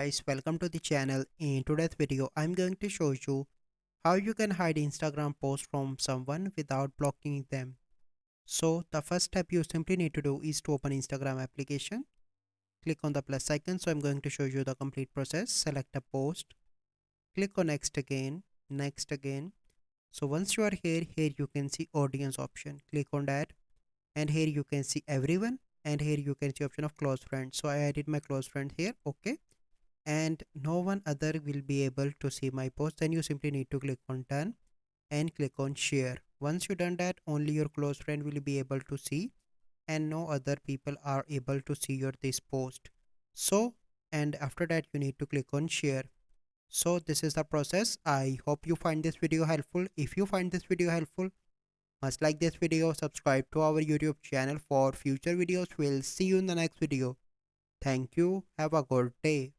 Guys, welcome to the channel. In today's video I'm going to show you how you can hide Instagram posts from someone without blocking them. So the first step you simply need to do is to open Instagram application. Click on the plus icon. So I'm going to show you the complete process. Select a post, click on next again. So once you are here you can see audience option. Click on that, and here you can see everyone, and here you can see option of close friends. So I added my close friend here. Okay, and no one other will be able to see my post. Then you simply need to click on done and click on share. Once you done that, only your close friend will be able to see, and no other people are able to see your this post. So, and after that you need to click on share. So this is the process. I hope you find this video helpful. If you find this video helpful, must like this video, subscribe to our YouTube channel for future videos. We'll see you in the next video. Thank you, have a good day.